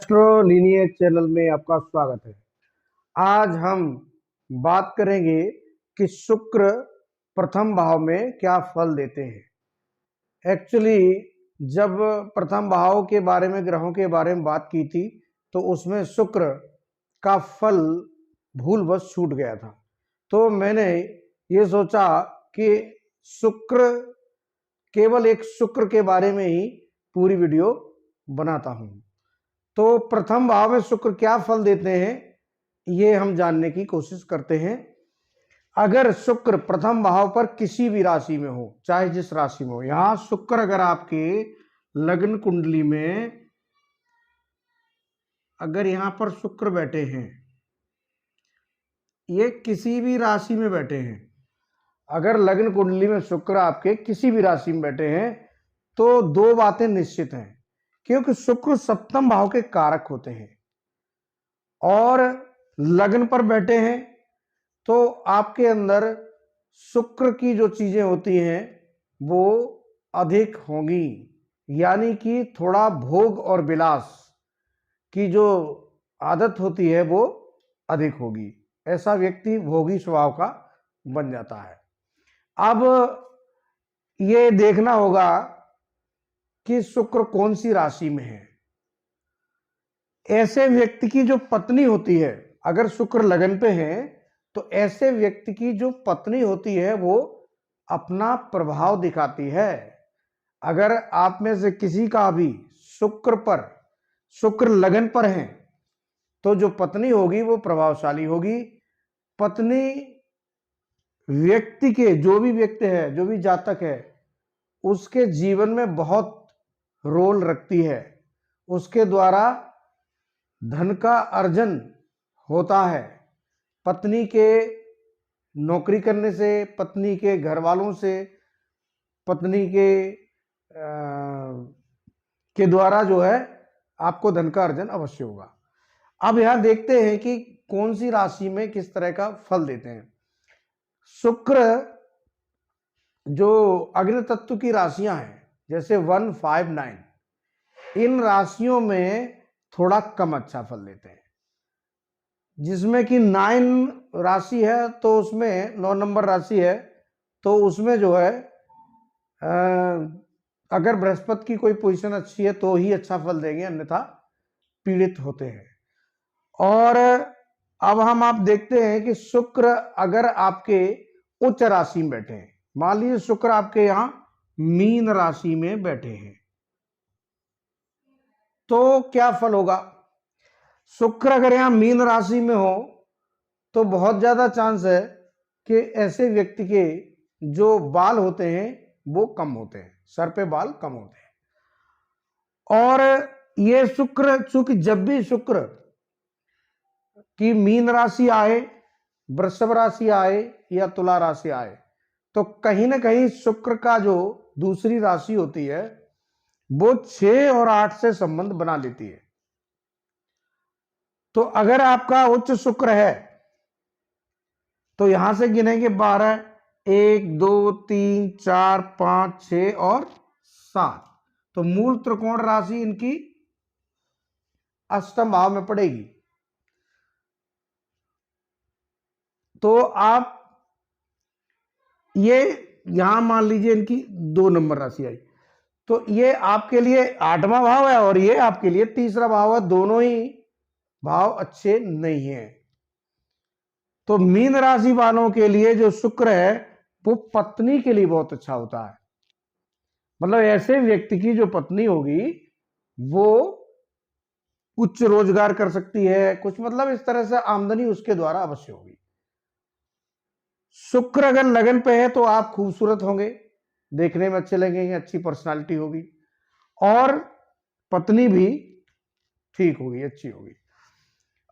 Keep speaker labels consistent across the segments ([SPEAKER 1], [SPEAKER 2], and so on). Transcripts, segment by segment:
[SPEAKER 1] एस्ट्रोलिनियर channel में आपका स्वागत है। आज हम बात करेंगे कि शुक्र प्रथम भाव में क्या फल देते हैं। एक्चुअली जब प्रथम भाव के बारे में, ग्रहों के बारे में बात की थी तो उसमें शुक्र का फल भूलवश छूट गया था। तो मैंने ये सोचा कि शुक्र, केवल एक शुक्र के बारे में ही पूरी वीडियो बनाता हूं। तो प्रथम भाव में शुक्र क्या फल देते हैं ये हम जानने की कोशिश करते हैं। अगर शुक्र प्रथम भाव पर किसी भी राशि में हो, चाहे जिस राशि में हो, यहां शुक्र अगर आपके लग्न कुंडली में अगर यहां पर शुक्र बैठे हैं, ये किसी भी राशि में बैठे हैं, अगर लग्न कुंडली में शुक्र आपके किसी भी राशि में बैठे हैं तो दो बातें निश्चित हैं, क्योंकि शुक्र सप्तम भाव के कारक होते हैं और लग्न पर बैठे हैं तो आपके अंदर शुक्र की जो चीजें होती हैं वो अधिक होंगी, यानी कि थोड़ा भोग और विलास की जो आदत होती है वो अधिक होगी। ऐसा व्यक्ति भोगी स्वभाव का बन जाता है। अब ये देखना होगा कि शुक्र कौन सी राशि में है। ऐसे व्यक्ति की जो पत्नी होती है, अगर शुक्र लगन पे है तो ऐसे व्यक्ति की जो पत्नी होती है वो अपना प्रभाव दिखाती है। अगर आप में से किसी का भी शुक्र लगन पर है तो जो पत्नी होगी वो प्रभावशाली होगी। पत्नी व्यक्ति के, जो भी व्यक्ति है, जो भी जातक है, उसके जीवन में बहुत रोल रखती है। उसके द्वारा धन का अर्जन होता है। पत्नी के नौकरी करने से, पत्नी के घर वालों से, पत्नी के द्वारा जो है आपको धन का अर्जन अवश्य होगा। अब यहां देखते हैं कि कौन सी राशि में किस तरह का फल देते हैं। शुक्र जो अग्नि तत्व की राशियां हैं, जैसे 1, 5, 9, इन राशियों में थोड़ा कम अच्छा फल देते हैं। जिसमें कि 9 राशि है तो उसमें 9 नंबर राशि है तो उसमें जो है अगर बृहस्पति की कोई पोजीशन अच्छी है तो ही अच्छा फल देंगे, अन्यथा पीड़ित होते हैं। और अब आप देखते हैं कि शुक्र अगर आपके उच्च राशि में बैठे हैं, मान लीजिए शुक्र आपके यहां मीन राशि में बैठे हैं, तो क्या फल होगा। शुक्र अगर यहां मीन राशि में हो तो बहुत ज्यादा चांस है कि ऐसे व्यक्ति के जो बाल होते हैं वो कम होते हैं, सर पे बाल कम होते हैं। और ये शुक्र, चूंकि जब भी शुक्र की मीन राशि आए, वृषभ राशि आए या तुला राशि आए, तो कहीं ना कहीं शुक्र का जो दूसरी राशि होती है वो 6 और 8 से संबंध बना लेती है। तो अगर आपका उच्च शुक्र है तो यहां से गिनेंगे 12, 1, 2, 3, 4, 5, 6 और 7, तो मूल त्रिकोण राशि इनकी अष्टम भाव में पड़ेगी। तो आप ये यहां मान लीजिए इनकी 2 नंबर राशि आई, तो ये आपके लिए 8वां भाव है और ये आपके लिए तीसरा भाव है। दोनों ही भाव अच्छे नहीं है। तो मीन राशि वालों के लिए जो शुक्र है वो पत्नी के लिए बहुत अच्छा होता है। मतलब ऐसे व्यक्ति की जो पत्नी होगी वो उच्च रोजगार कर सकती है, कुछ मतलब इस तरह से आमदनी उसके द्वारा अवश्य होगी। शुक्र अगर लगन पे है तो आप खूबसूरत होंगे, देखने में अच्छे लगेंगे, अच्छी पर्सनालिटी होगी और पत्नी भी ठीक होगी, अच्छी होगी।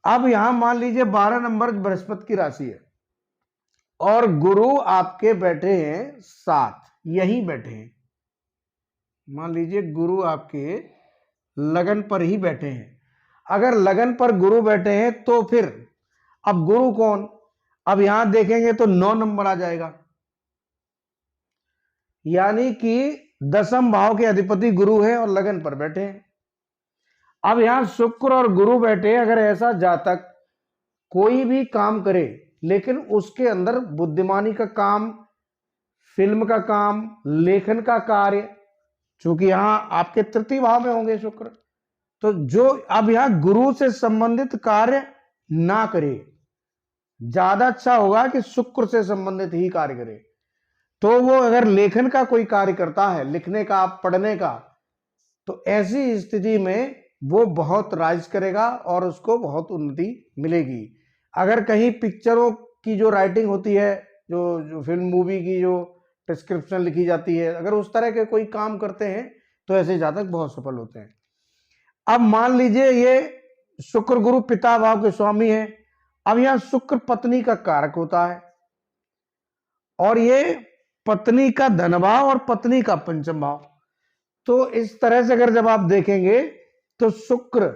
[SPEAKER 1] अब यहां मान लीजिए 12 नंबर बृहस्पति की राशि है और गुरु आपके बैठे हैं 7, यही बैठे हैं। मान लीजिए गुरु आपके लगन पर ही बैठे हैं। अगर लगन पर गुरु बैठे हैं तो फिर अब गुरु कौन, अब यहां देखेंगे तो 9 नंबर आ जाएगा, यानी कि 10वें भाव के अधिपति गुरु है और लगन पर बैठे हैं। अब यहां शुक्र और गुरु बैठे, अगर ऐसा जातक कोई भी काम करे लेकिन उसके अंदर बुद्धिमानी का काम, फिल्म का काम, लेखन का कार्य, चूंकि यहां आपके तृतीय भाव में होंगे शुक्र, तो जो अब यहां गुरु से संबंधित कार्य ना करे, ज्यादा अच्छा होगा कि शुक्र से संबंधित ही कार्य करे। तो वो अगर लेखन का कोई कार्य करता है, लिखने का, पढ़ने का, तो ऐसी स्थिति में वो बहुत राइज करेगा और उसको बहुत उन्नति मिलेगी। अगर कहीं पिक्चरों की जो राइटिंग होती है, जो फिल्म मूवी की जो डिस्क्रिप्शन लिखी जाती है, अगर उस तरह के कोई काम करते हैं तो ऐसे जातक बहुत सफल होते हैं। अब मान लीजिए ये शुक्र गुरु पिता भाव के स्वामी है, अब यहां शुक्र पत्नी का कारक होता है और ये पत्नी का धन भाव और पत्नी का पंचम भाव। तो इस तरह से अगर जब आप देखेंगे तो शुक्र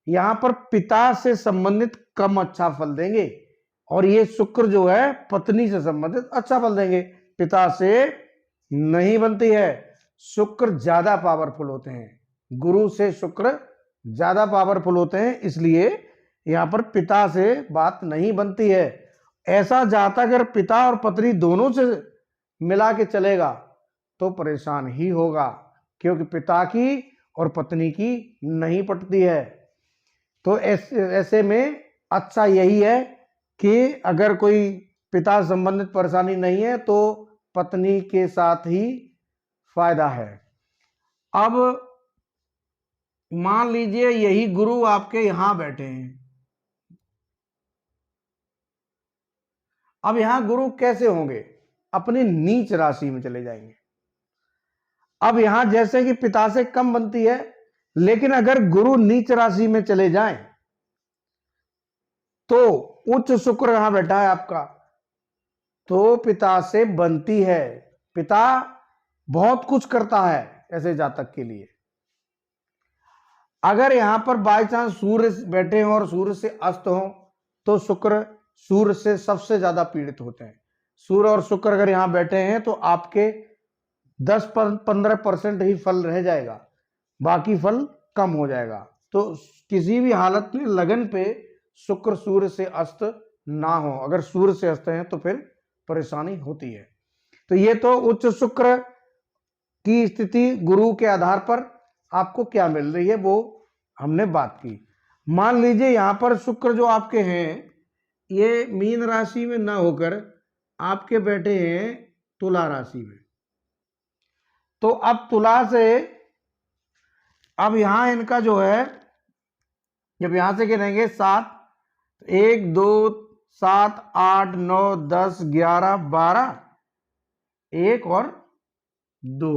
[SPEAKER 1] यहां पर पिता से संबंधित कम अच्छा फल देंगे और ये शुक्र जो है पत्नी से संबंधित अच्छा फल देंगे। पिता से नहीं बनती है, शुक्र ज्यादा पावरफुल होते हैं, गुरु से शुक्र ज्यादा पावरफुल होते हैं, इसलिए यहां पर पिता से बात नहीं बनती है। ऐसा जाता अगर पिता और पत्नी दोनों से मिला के चलेगा तो परेशान ही होगा, क्योंकि पिता की और पत्नी की नहीं पटती है। तो ऐसे में अच्छा यही है कि अगर कोई पिता संबंधित परेशानी नहीं है तो पत्नी के साथ ही फायदा है। अब मान लीजिए यही गुरु आपके यहां बैठे हैं, अब यहां गुरु कैसे होंगे? अपनी नीच राशि में चले जाएंगे। अब यहां जैसे कि पिता से कम बनती है, लेकिन अगर गुरु नीच राशि में चले जाएं तो उच्च शुक्र यहां बैठा है आपका, तो पिता से बनती है। पिता बहुत कुछ करता है ऐसे जातक के लिए। अगर यहां पर बाय चांस सूर्य बैठे हों और सूर्य से अस्त हो तो शुक्र सूर्य से सबसे ज्यादा पीड़ित होते हैं। सूर्य और शुक्र अगर यहां बैठे हैं तो आपके 10-15% ही फल रह जाएगा, बाकी फल कम हो जाएगा। तो किसी भी हालत में लगन पे शुक्र सूर्य से अस्त ना हो, अगर सूर्य से अस्त हैं तो फिर परेशानी होती है। तो ये तो उच्च शुक्र की स्थिति गुरु के आधार पर आपको क्या मिल रही है वो हमने बात की। मान लीजिए यहां पर शुक्र जो आपके हैं ये मीन राशि में ना होकर आपके बैठे हैं तुला राशि में, तो अब तुला से अब यहां इनका जो है, जब यहां से गिनेंगे 7, 1 2 7 8 9 10 11 12, 1 और 2,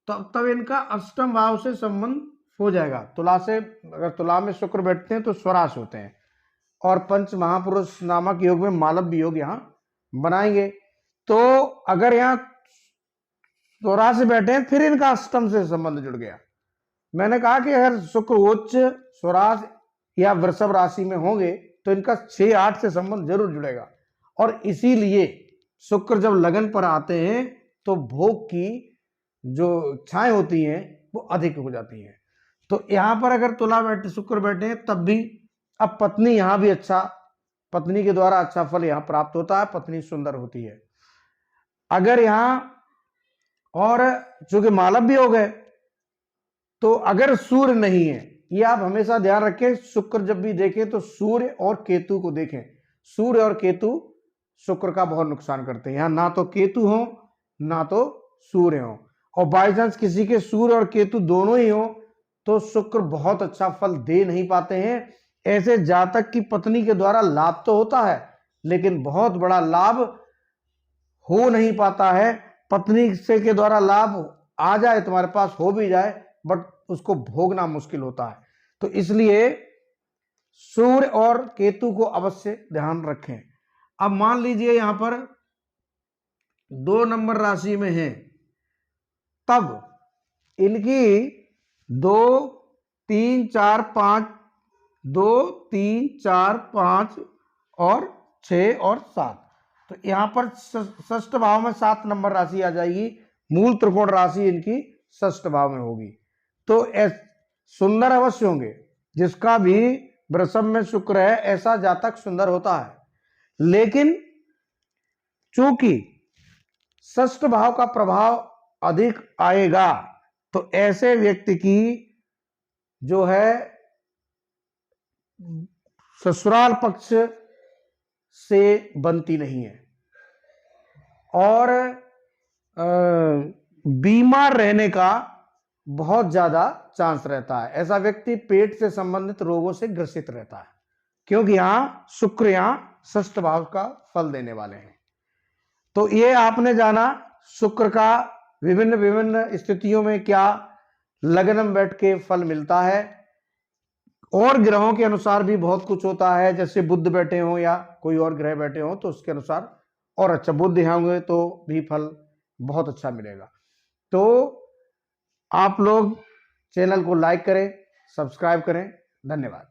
[SPEAKER 1] तब इनका अष्टम भाव से संबंध हो जाएगा। तुला से अगर तुला में शुक्र बैठते हैं तो स्वराश होते हैं और पंच महापुरुष नामक योग में मालव्य योग यहां बनाएंगे। तो अगर यहां स्वराश से बैठे हैं फिर इनका अष्टम से संबंध जुड़ गया। मैंने कहा कि अगर शुक्र उच्च, स्वराश या वृषभ राशि में होंगे तो इनका 6-8 से संबंध जरूर जुड़ेगा और इसीलिए शुक्र जब लगन पर आते हैं तो भोग की जो इच्छाएं होती हैं वो अधिक हो जाती हैं। तो यहां पर अगर तुला बैठे शुक्र बैठे हैं तब भी, अब पत्नी यहां भी अच्छा, पत्नी के द्वारा अच्छा फल यहां प्राप्त होता है, पत्नी सुंदर होती है। अगर यहां और चूंकि मालव भी हो गए तो अगर सूर्य नहीं है, ये आप हमेशा ध्यान रखें, शुक्र जब भी देखें तो सूर्य और केतु को देखें। सूर्य और केतु शुक्र का बहुत नुकसान करते हैं। यहां ना तो केतु हो ना तो सूर्य हो, और बाई चांस किसी के सूर्य और केतु दोनों ही हो तो शुक्र बहुत अच्छा फल दे नहीं पाते हैं। ऐसे जातक की पत्नी के द्वारा लाभ तो होता है लेकिन बहुत बड़ा लाभ हो नहीं पाता है। पत्नी से के द्वारा लाभ आ जाए, तुम्हारे पास हो भी जाए, बट उसको भोगना मुश्किल होता है। तो इसलिए सूर्य और केतु को अवश्य ध्यान रखें। अब मान लीजिए यहां पर 2 नंबर राशि में है, तब इनकी 2 3 4 5, 2 3 4 5 और 6 और 7, तो यहां पर षष्ठ भाव में 7 नंबर राशि आ जाएगी। मूल त्रिकोण राशि इनकी षष्ठ भाव में होगी। तो सुंदर अवश्य होंगे, जिसका भी वृषभ में शुक्र है ऐसा जातक सुंदर होता है। लेकिन चूंकि षष्ठ भाव का प्रभाव अधिक आएगा तो ऐसे व्यक्ति की जो है ससुराल पक्ष से बनती नहीं है और बीमार रहने का बहुत ज्यादा चांस रहता है। ऐसा व्यक्ति पेट से संबंधित रोगों से ग्रसित रहता है, क्योंकि यहां शुक्र यहां षष्ठ भाव का फल देने वाले हैं। तो ये आपने जाना शुक्र का विभिन्न विभिन्न स्थितियों में क्या लग्न में बैठ के फल मिलता है। और ग्रहों के अनुसार भी बहुत कुछ होता है, जैसे बुध बैठे हो या कोई और ग्रह बैठे हो तो उसके अनुसार और अच्छा बुध होंगे तो भी फल बहुत अच्छा मिलेगा। तो आप लोग चैनल को लाइक करें, सब्सक्राइब करें। धन्यवाद।